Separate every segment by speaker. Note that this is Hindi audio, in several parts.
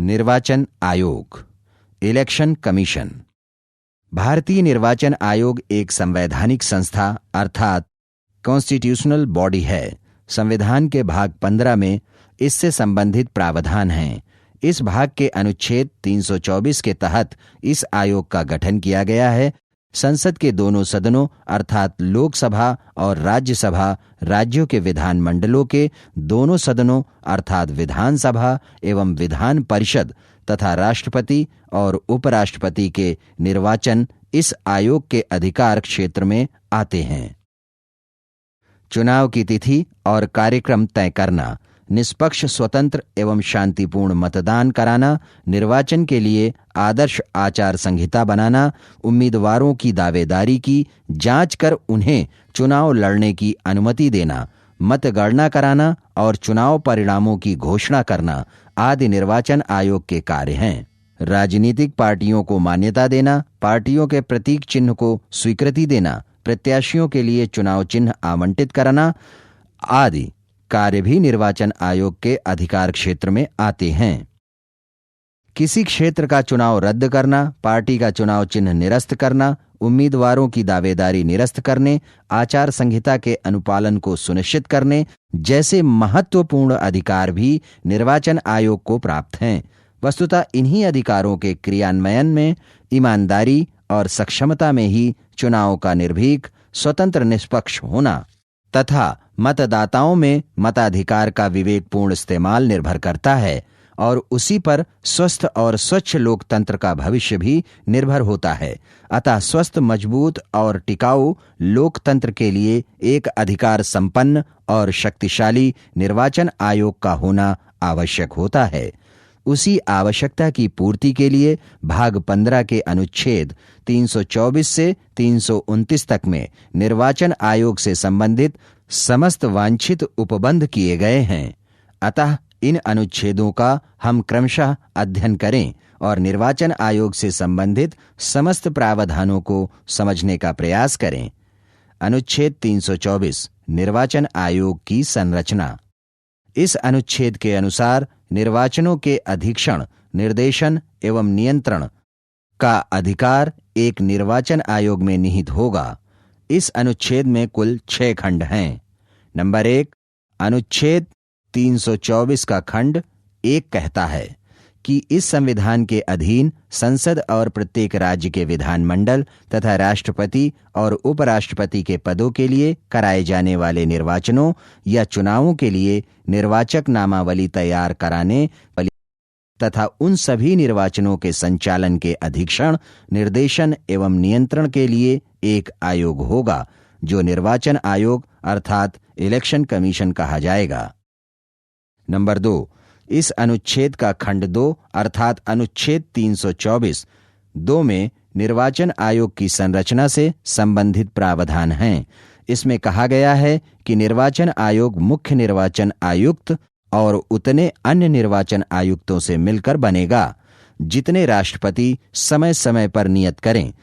Speaker 1: निर्वाचन आयोग, इलेक्शन कमीशन। भारतीय निर्वाचन आयोग एक संवैधानिक संस्था अर्थात कॉन्स्टिट्यूशनल बॉडी है। संविधान के भाग 15 में इससे संबंधित प्रावधान हैं। इस भाग के अनुच्छेद 324 के तहत इस आयोग का गठन किया गया है। संसद के दोनों सदनों अर्थात लोकसभा और राज्यसभा, राज्यों के विधानमंडलों के दोनों सदनों अर्थात विधानसभा एवं विधान परिषद तथा राष्ट्रपति और उपराष्ट्रपति के निर्वाचन इस आयोग के अधिकार क्षेत्र में आते हैं। चुनाव की तिथि और कार्यक्रम तय करना, निष्पक्ष, स्वतंत्र एवं शांतिपूर्ण मतदान कराना, निर्वाचन के लिए आदर्श आचार संहिता बनाना, उम्मीदवारों की दावेदारी की जांच कर उन्हें चुनाव लड़ने की अनुमति देना, मतगणना कराना और चुनाव परिणामों की घोषणा करना आदि निर्वाचन आयोग के कार्य हैं। राजनीतिक पार्टियों को मान्यता देना, पार्टियों के प्रतीक चिन्ह को स्वीकृति देना, प्रत्याशियों के लिए चुनाव चिन्ह आवंटित करना आदि कार्य भी निर्वाचन आयोग के अधिकार क्षेत्र में आते हैं। किसी क्षेत्र का चुनाव रद्द करना, पार्टी का चुनाव चिन्ह निरस्त करना, उम्मीदवारों की दावेदारी निरस्त करने, आचार संहिता के अनुपालन को सुनिश्चित करने जैसे महत्वपूर्ण अधिकार भी निर्वाचन आयोग को प्राप्त हैं। वस्तुतः इन्हीं अधिकारों के क्रियान्वयन में ईमानदारी और सक्षमता में ही चुनाव का निर्भीक, स्वतंत्र, निष्पक्ष होना तथा मतदाताओं में मताधिकार का विवेकपूर्ण इस्तेमाल निर्भर करता है और उसी पर स्वस्थ और स्वच्छ लोकतंत्र का भविष्य भी निर्भर होता है। अतः स्वस्थ, मजबूत और टिकाऊ लोकतंत्र के लिए एक अधिकार संपन्न और शक्तिशाली निर्वाचन आयोग का होना आवश्यक होता है। उसी आवश्यकता की पूर्ति के लिए भाग 15 के अनुच्छेद 324 से 329 तक में निर्वाचन आयोग से संबंधित समस्त वांछित उपबंध किए गए हैं। अतः इन अनुच्छेदों का हम क्रमशः अध्ययन करें और निर्वाचन आयोग से संबंधित समस्त प्रावधानों को समझने का प्रयास करें। अनुच्छेद 324 निर्वाचन आयोग की संरचना। इस अनुच्छेद के अनुसार निर्वाचनों के अधीक्षण, निर्देशन एवं नियंत्रण का अधिकार एक निर्वाचन आयोग में निहित होगा। इस अनुच्छेद में कुल 6 खंड हैं। नंबर 1, अनुच्छेद 324 का खंड 1 कहता है कि इस संविधान के अधीन संसद और प्रत्येक राज्य के विधानमंडल तथा राष्ट्रपति और उपराष्ट्रपति के पदों के लिए कराए जाने वाले निर्वाचनों या चुनावों के लिए निर्वाचक नामावली तैयार कराने तथा उन सभी निर्वाचनों के संचालन के अधीक्षण, निर्देशन एवं नियंत्रण के लिए एक आयोग होगा जो निर्वाचन आयोग अर्थात इलेक्शन कमीशन कहा जाएगा। नंबर 2, इस अनुच्छेद का खंड 2 अर्थात अनुच्छेद 324(2) में निर्वाचन आयोग की संरचना से संबंधित प्रावधान हैं। इसमें कहा गया है कि निर्वाचन आयोग मुख्य निर्वाचन आयुक्त और उतने अन्य निर्वाचन आयुक्तों से मिलकर बनेगा जितने राष्ट्रपति समय समय पर नियत करें।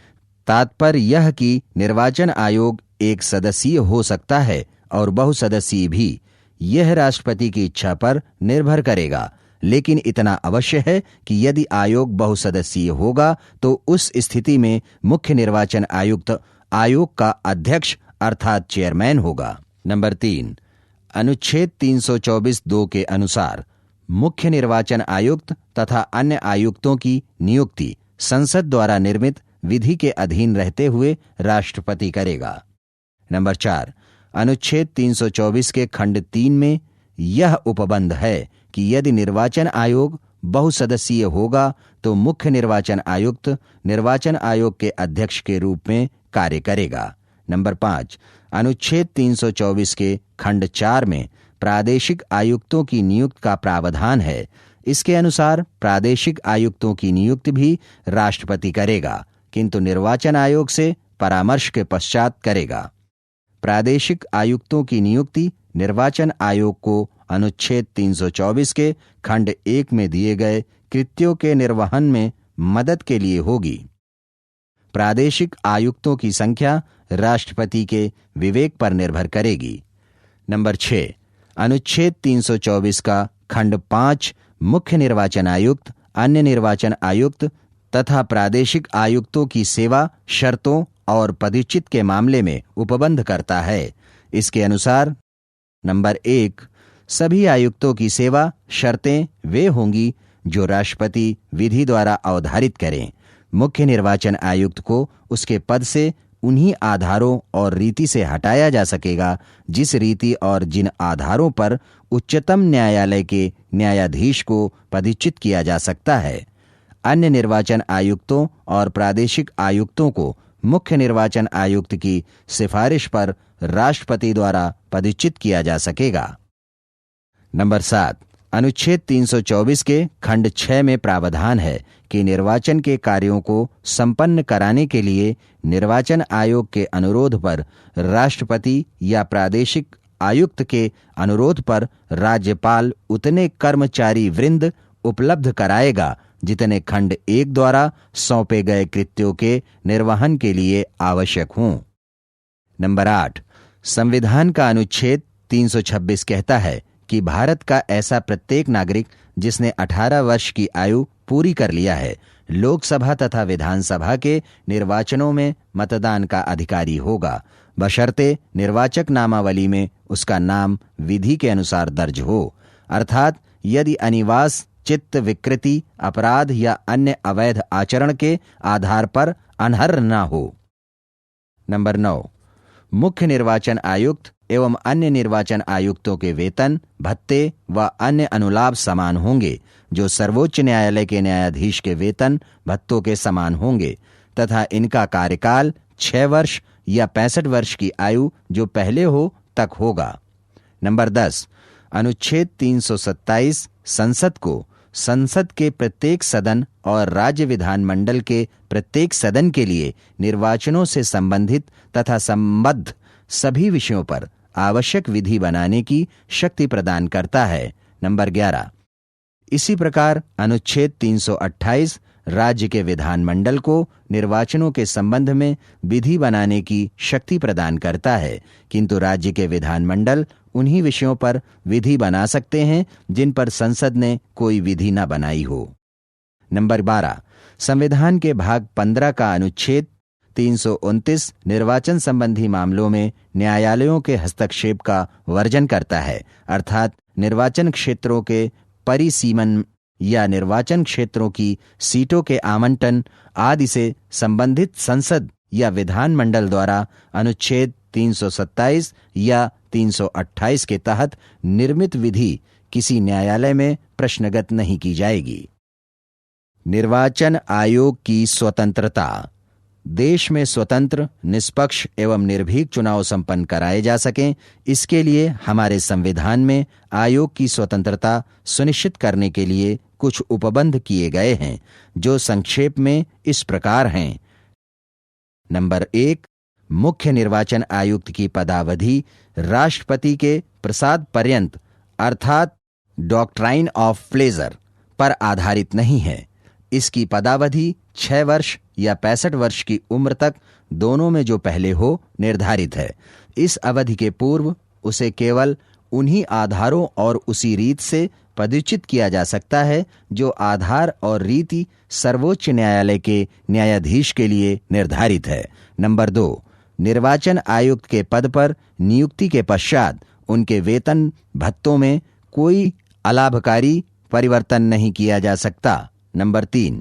Speaker 1: तात्पर्य यह कि निर्वाचन आयोग एक सदस्यीय हो सकता है और बहुसदस्यीय भी। यह राष्ट्रपति की इच्छा पर निर्भर करेगा, लेकिन इतना अवश्य है कि यदि आयोग बहुसदस्यीय होगा तो उस स्थिति में मुख्य निर्वाचन आयुक्त आयोग का अध्यक्ष अर्थात चेयरमैन होगा। नंबर 3, अनुच्छेद 324(2) के अनुसार मुख्य निर्वाचन आयुक्त तथा अन्य आयुक्तों की नियुक्ति संसद द्वारा निर्मित विधि के अधीन रहते हुए राष्ट्रपति करेगा। नंबर 4, अनुच्छेद 324 के खंड 3 में यह उपबंध है कि यदि निर्वाचन आयोग बहुसदस्यीय होगा तो मुख्य निर्वाचन आयुक्त निर्वाचन आयोग के अध्यक्ष के रूप में कार्य करेगा। नंबर 5, अनुच्छेद 324 के खंड 4 में प्रादेशिक आयुक्तों की नियुक्ति का प्रावधान है। इसके अनुसार प्रादेशिक आयुक्तों की नियुक्ति भी राष्ट्रपति करेगा, किंतु निर्वाचन आयोग से परामर्श के पश्चात करेगा। प्रादेशिक आयुक्तों की नियुक्ति निर्वाचन आयोग को अनुच्छेद 324 के खंड 1 में दिए गए कृत्यों के निर्वहन में मदद के लिए होगी। प्रादेशिक आयुक्तों की संख्या राष्ट्रपति के विवेक पर निर्भर करेगी। नंबर 6, अनुच्छेद 324 का खंड 5 मुख्य निर्वाचन आयुक्त अन्य निर्वाचन आयुक्त तथा प्रादेशिक आयुक्तों की सेवा, शर्तों और पदच्युत के मामले में उपबंध करता है। इसके अनुसार नंबर 1, सभी आयुक्तों की सेवा शर्तें वे होंगी जो राष्ट्रपति विधि द्वारा अवधारित करें। मुख्य निर्वाचन आयुक्त को उसके पद से उन्हीं आधारों और रीति से हटाया जा सकेगा जिस रीति और जिन आधारों पर उच्चतम न्यायालय के न्यायाधीश को पदच्युत किया जा सकता है। अन्य निर्वाचन आयुक्तों और प्रादेशिक आयुक्तों को मुख्य निर्वाचन आयुक्त की सिफारिश पर राष्ट्रपति द्वारा पदच्युत किया जा सकेगा। नंबर 7, अनुच्छेद 324 के खंड 6 में प्रावधान है कि निर्वाचन के कार्यों को संपन्न कराने के लिए निर्वाचन आयोग के अनुरोध पर राष्ट्रपति या प्रादेशिक आयुक्त के अनुरोध पर राज्यपाल उतने कर्मचारी वृंद उपलब्ध कराएगा जितने खंड 1 द्वारा सौंपे गए कृत्यों के निर्वहन के लिए आवश्यक हों। नंबर 8, संविधान का अनुच्छेद 326 कहता है कि भारत का ऐसा प्रत्येक नागरिक जिसने 18 वर्ष की आयु पूरी कर लिया है, लोकसभा तथा विधानसभा के निर्वाचनों में मतदान का अधिकारी होगा, बशर्ते निर्वाचक नामावली में उसका नाम विधि के अनुसार दर्ज हो, अर्थात यदि अनिवास, चित्त विकृति, अपराध या अन्य अवैध आचरण के आधार पर अनर्ह न हो। नंबर 9, मुख्य निर्वाचन आयुक्त एवं अन्य निर्वाचन आयुक्तों के वेतन, भत्ते व अन्य अनुलाभ समान होंगे जो सर्वोच्च न्यायालय के न्यायाधीश के वेतन भत्तों के समान होंगे तथा इनका कार्यकाल 6 वर्ष या 65 वर्ष की आयु जो पहले हो तक होगा। नंबर 10, अनुच्छेद 327 संसद को संसद के प्रत्येक सदन और राज्य विधानमंडल के प्रत्येक सदन के लिए निर्वाचनों से संबंधित तथा संबद्ध सभी विषयों पर आवश्यक विधि बनाने की शक्ति प्रदान करता है। नंबर 11, इसी प्रकार अनुच्छेद 328 राज्य के विधानमंडल को निर्वाचनों के संबंध में विधि बनाने की शक्ति प्रदान करता है, किंतु राज्य के विधानमंडल उन्हीं विषयों पर विधि बना सकते हैं जिन पर संसद ने कोई विधि न बनाई हो। नंबर 12, संविधान के भाग 15 का अनुच्छेद 329 निर्वाचन संबंधी मामलों में न्यायालयों के हस्तक्षेप का वर्जन करता है, अर्थात निर्वाचन क्षेत्रों के परिसीमन या निर्वाचन क्षेत्रों की सीटों के आवंटन आदि से संबंधित संसद या विधानमंडल द्वारा अनुच्छेद 327 या 328 के तहत निर्मित विधि किसी न्यायालय में प्रश्नगत नहीं की जाएगी। निर्वाचन आयोग की स्वतंत्रता। देश में स्वतंत्र, निष्पक्ष एवं निर्भीक चुनाव संपन्न कराए जा सकें, इसके लिए हमारे संविधान में आयोग की स्वतंत्रता सुनिश्चित करने के लिए कुछ उपबंध किए गए हैं जो संक्षेप में इस प्रकार हैं। नंबर 1, मुख्य निर्वाचन आयुक्त की पदावधि राष्ट्रपति के प्रसाद पर्यंत अर्थात डॉक्ट्राइन ऑफ प्लेजर पर आधारित नहीं है। इसकी पदावधि 6 वर्ष या 65 वर्ष की उम्र तक दोनों में जो पहले हो निर्धारित है। इस अवधि के पूर्व उसे केवल उन्हीं आधारों और उसी रीत से पदच्युत किया जा सकता है जो आधार और रीति सर्वोच्च न्यायालय के न्यायाधीश के लिए निर्धारित है। नंबर 2, निर्वाचन आयुक्त के पद पर नियुक्ति के पश्चात उनके वेतन भत्तों में कोई अलाभकारी परिवर्तन नहीं किया जा सकता। नंबर 3,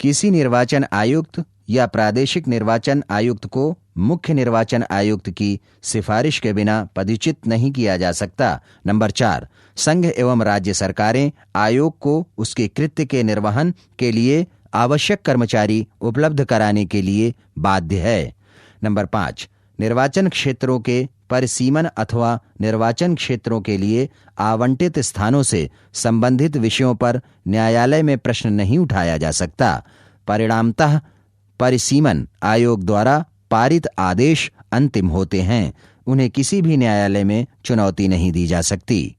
Speaker 1: किसी निर्वाचन आयुक्त या प्रादेशिक निर्वाचन आयुक्त को मुख्य निर्वाचन आयुक्त की सिफारिश के बिना पदच्युत नहीं किया जा सकता। नंबर 4, संघ एवं राज्य सरकारें आयोग को उसके कृत्य के निर्वहन के लिए आवश्यक कर्मचारी उपलब्ध कराने के लिए बाध्य है। नंबर 5, निर्वाचन क्षेत्रों के परिसीमन अथवा निर्वाचन क्षेत्रों के लिए आवंटित स्थानों से संबंधित विषयों पर न्यायालय में प्रश्न नहीं उठाया जा सकता। परिणामतः परिसीमन आयोग द्वारा पारित आदेश अंतिम होते हैं, उन्हें किसी भी न्यायालय में चुनौती नहीं दी जा सकती।